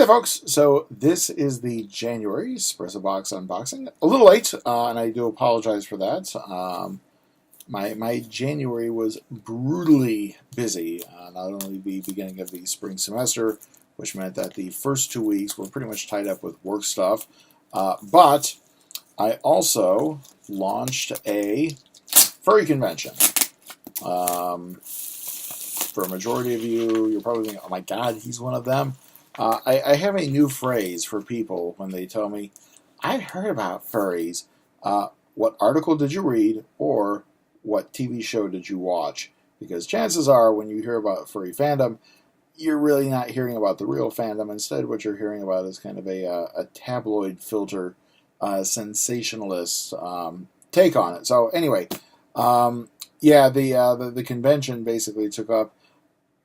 there, folks. So this is the January Sprezzabox unboxing. A little late, and I do apologize for that. My January was brutally busy, not only the beginning of the spring semester, which meant that the first 2 weeks were pretty much tied up with work stuff, but I also launched a furry convention. For a majority of you, you're probably thinking, oh my god, he's one of them. I have a new phrase for people when they tell me, I've heard about furries. What article did you read, or what TV show did you watch? Because chances are, when you hear about furry fandom, you're really not hearing about the real fandom. Instead, what you're hearing about is kind of a tabloid filter, sensationalist take on it. So anyway, yeah, the convention basically took up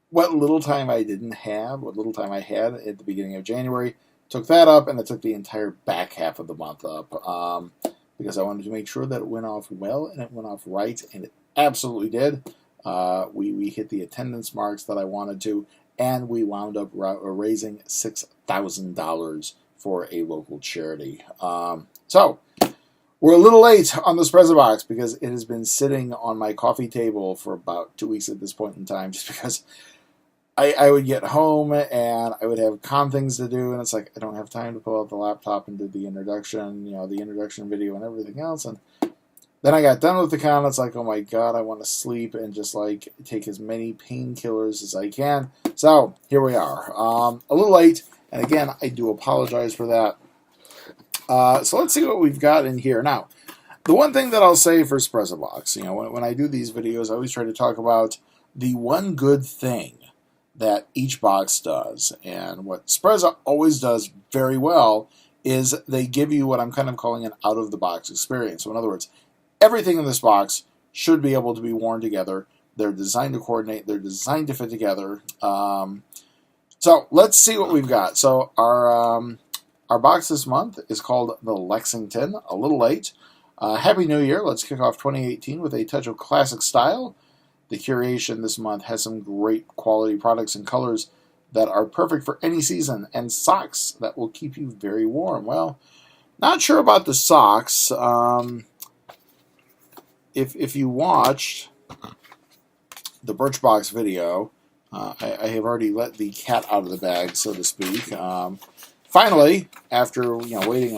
what little time I didn't have, what little time I had at the beginning of January, took that up, and it took the entire back half of the month up, because I wanted to make sure that it went off well and it went off right, and it absolutely did. We hit the attendance marks that I wanted to, and we wound up raising $6,000 for a local charity. So we're a little late on the Sprezzabox because it has been sitting on my coffee table for about 2 weeks at this point in time, just because I would get home and I would have things to do, and it's like I don't have time to pull out the laptop and do the introduction, the introduction video and everything else. And then I got done with the con. It's like, oh my god, I want to sleep and just like take as many painkillers as I can. So here we are, a little late, and again, I do apologize for that. So let's see what we've got in here now. The one thing that I'll say for Sprezzabox, when I do these videos, I always try to talk about the one good thing that each box does. And what Sprezza always does very well is they give you what I'm kind of calling an out-of-the-box experience. So in other words, everything in this box should be able to be worn together. They're designed to coordinate. They're designed to fit together. So let's see what we've got. So our box this month is called the Lexington. A little late. Happy New Year. Let's kick off 2018 with a touch of classic style. The curation this month has some great quality products and colors that are perfect for any season, and socks that will keep you very warm. Well, not sure about the socks. If you watched the Birchbox video, I have already let the cat out of the bag, so to speak. Finally, after waiting,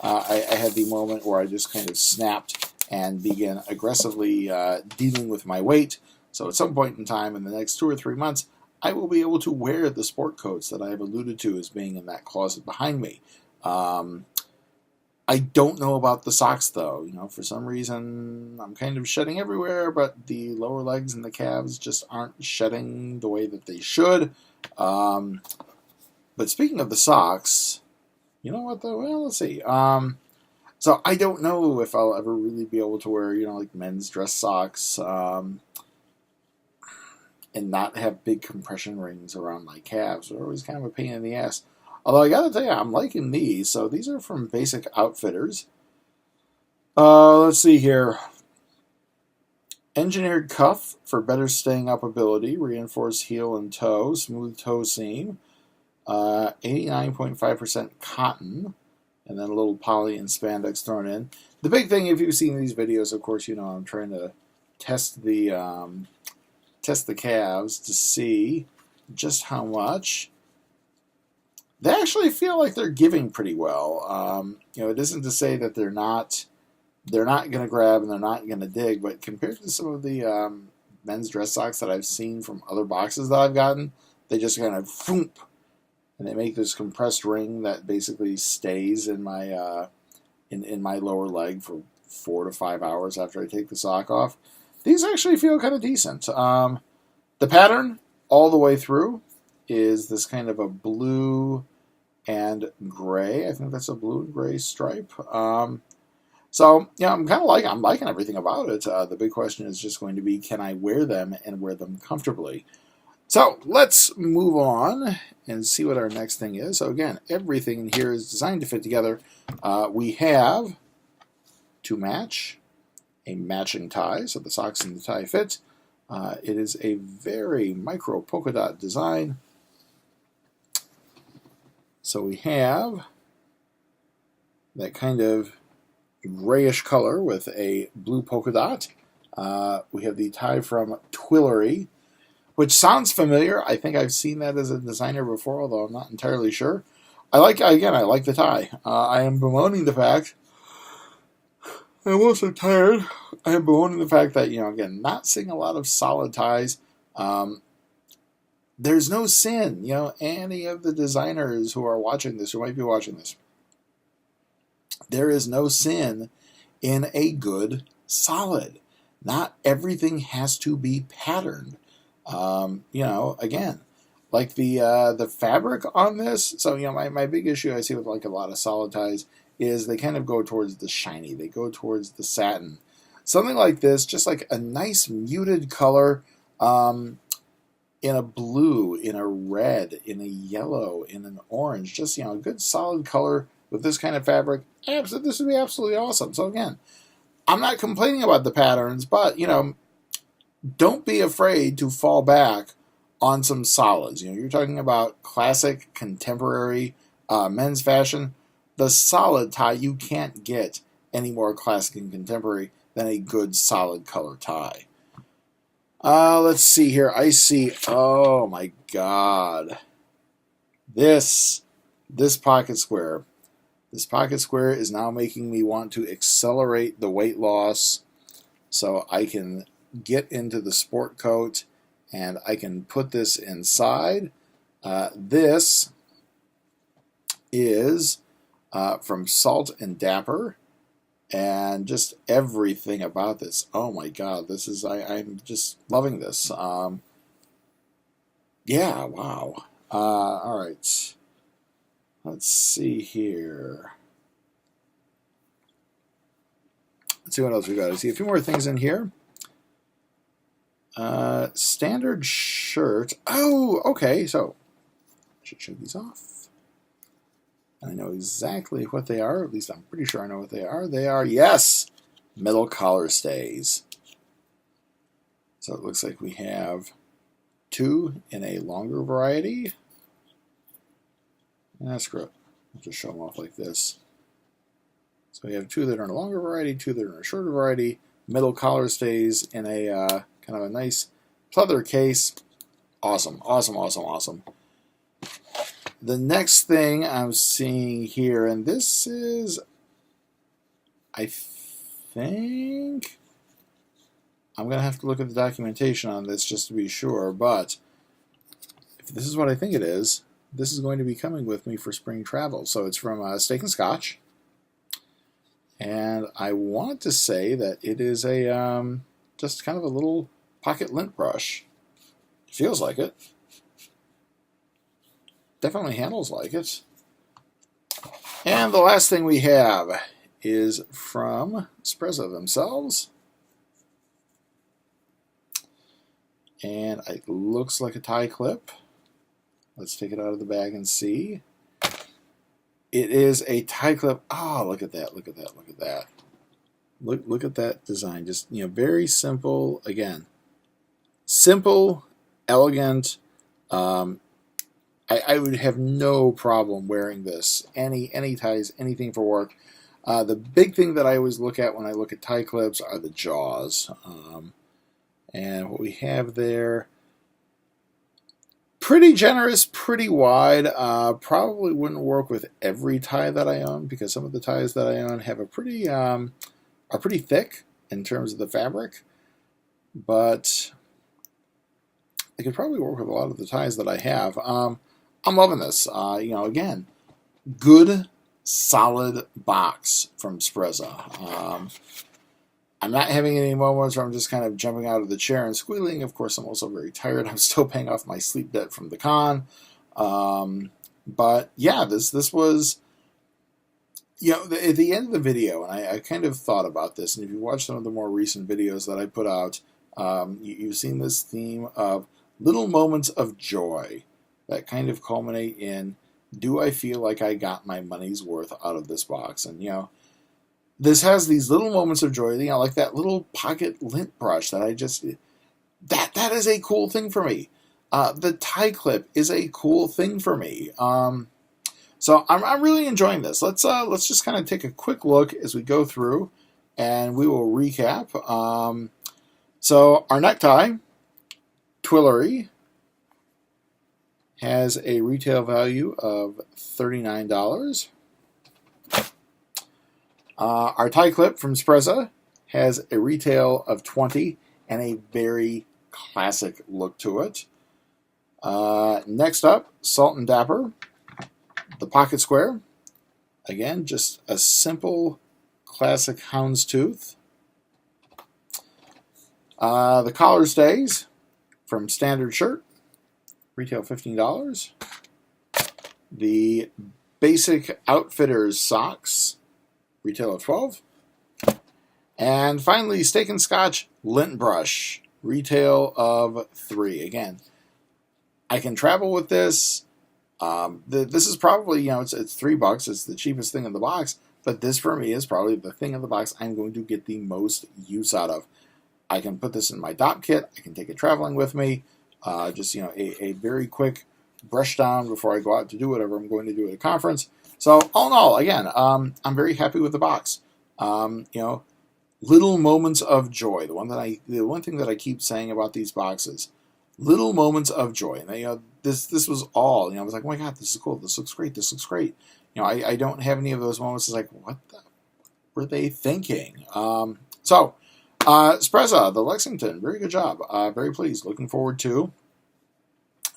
I had the moment where I just kind of snapped and began aggressively dealing with my weight. So at some point in time in the next 2 or 3 months, I will be able to wear the sport coats that I have alluded to as being in that closet behind me. I don't know about the socks, though. For some reason, I'm kind of shedding everywhere, but the lower legs and the calves just aren't shedding the way that they should. But speaking of the socks, you know what, though? Well, let's see. So I don't know if I'll ever really be able to wear, like men's dress socks, and not have big compression rings around my calves. They're always kind of a pain in the ass. Although I gotta tell you, I'm liking these. So these are from Basic Outfitters. Let's see here. Engineered cuff for better staying up ability, reinforced heel and toe, smooth toe seam, 89.5% cotton. And then a little poly and spandex thrown in. The big thing, if you've seen these videos, of course, I'm trying to test the calves to see just how much. They actually feel like they're giving pretty well. It isn't to say that they're not going to grab and they're not going to dig, but compared to some of the men's dress socks that I've seen from other boxes that I've gotten, they just kind of foomp. And they make this compressed ring that basically stays in my in my lower leg for 4 to 5 hours after I take the sock off. These actually feel kind of decent. The pattern all the way through is this kind of a blue and gray. I think that's a blue and gray stripe. So I'm liking everything about it. The big question is just going to be, can I wear them and wear them comfortably? So let's move on and see what our next thing is. So again, everything in here is designed to fit together. We have, to match, a matching tie, so the socks and the tie fit. It is a very micro polka dot design. So we have that kind of grayish color with a blue polka dot. We have the tie from Twillery, which sounds familiar. I think I've seen that as a designer before, although I'm not entirely sure. I like the tie. I am bemoaning the fact, I'm also tired. I am bemoaning the fact that, again, not seeing a lot of solid ties. There's no sin, any of the designers who are watching this, who might be watching this, there is no sin in a good solid. Not everything has to be patterned. Again, like the fabric on this. So my big issue I see with like a lot of solid ties is they kind of go towards the shiny. They go towards the satin. Something like this, just like a nice muted color, in a blue, in a red, in a yellow, in an orange. Just a good solid color with this kind of fabric. This would be absolutely awesome. So again, I'm not complaining about the patterns, but don't be afraid to fall back on some solids. You're talking about classic, contemporary men's fashion. The solid tie, you can't get any more classic and contemporary than a good solid color tie. Let's see here. I see. Oh my God, this pocket square. This pocket square is now making me want to accelerate the weight loss, so I can get into the sport coat and I can put this inside. This is from Salt and Dapper, and just everything about this. Oh my God, I'm just loving this. Yeah, wow. All right. Let's see here. Let's see what else we got. I see a few more things in here. Standard shirt. Oh, okay. So I should show these off. I know exactly what they are. At least I'm pretty sure I know what they are. They are, yes, metal collar stays. So it looks like we have two in a longer variety. Screw it. I'll just show them off like this. So we have two that are in a longer variety, two that are in a shorter variety. Metal collar stays in a kind of a nice pleather case. Awesome, awesome, awesome, awesome. The next thing I'm seeing here, and this is, I think, I'm going to have to look at the documentation on this just to be sure, but if this is what I think it is, this is going to be coming with me for spring travel. So it's from Steak and Scotch. And I want to say that it is a just kind of a little pocket lint brush. It feels like it. Definitely handles like it. And the last thing we have is from Sprezza themselves. And it looks like a tie clip. Let's take it out of the bag and see. It is a tie clip. Oh, look at that, look at that, look at that. Look at that design. Just, very simple. Again, simple, elegant. I would have no problem wearing this. Any ties, anything for work. The big thing that I always look at when I look at tie clips are the jaws. And what we have there, pretty generous, pretty wide. Probably wouldn't work with every tie that I own, because some of the ties that I own have a are pretty thick in terms of the fabric. But it could probably work with a lot of the ties that I have. I'm loving this. Again, good, solid box from Sprezza. I'm not having any moments where I'm just kind of jumping out of the chair and squealing. Of course, I'm also very tired. I'm still paying off my sleep debt from the con. But yeah, this was, at the end of the video, and I kind of thought about this, and if you watch some of the more recent videos that I put out, you've seen this theme of little moments of joy that kind of culminate in, do I feel like I got my money's worth out of this box? And, this has these little moments of joy, like that little pocket lint brush that I just, that is a cool thing for me. The tie clip is a cool thing for me. So I'm really enjoying this. Let's just kind of take a quick look as we go through, and we will recap. So our necktie, Twillery, has a retail value of $39. Our tie clip from Sprezza has a retail of $20 and a very classic look to it. Next up, Salt and Dapper, the pocket square. Again, just a simple classic houndstooth. The collar stays from Standard Shirt, retail $15. The basic Outfitters socks, retail of $12. And finally, Steak and Scotch lint brush, retail of $3. Again, I can travel with this. This is probably, it's $3. It's the cheapest thing in the box, but this for me is probably the thing in the box I'm going to get the most use out of. I can put this in my DOP kit. I can take it traveling with me. Just a very quick brush down before I go out to do whatever I'm going to do at a conference. So all in all, again, I'm very happy with the box. Little moments of joy. The one thing that I keep saying about these boxes, little moments of joy. And this was all. I was like, oh my god, this is cool. This looks great. This looks great. I don't have any of those moments. It's like, what were they thinking? Sprezza, the Lexington, very good job. Very pleased. Looking forward to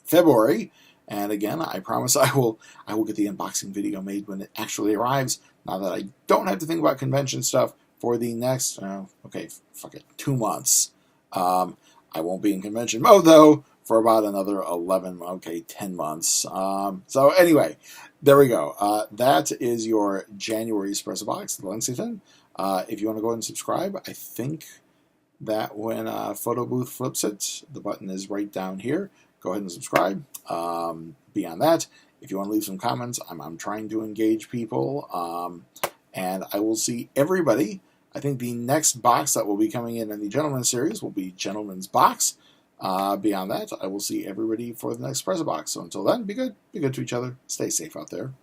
February. And again, I promise I will get the unboxing video made when it actually arrives. Now that I don't have to think about convention stuff for the next, 2 months. I won't be in convention mode, though, for about another 10 months. So anyway, there we go. That is your January Sprezzabox, the Lexington. If you want to go ahead and subscribe, I think that when Photo Booth flips it, the button is right down here. Go ahead and subscribe. Beyond that, if you want to leave some comments, I'm trying to engage people. And I will see everybody. I think the next box that will be coming in the Gentleman's Series will be Gentleman's Box. Beyond that, I will see everybody for the next Sprezzabox. So until then, be good to each other. Stay safe out there.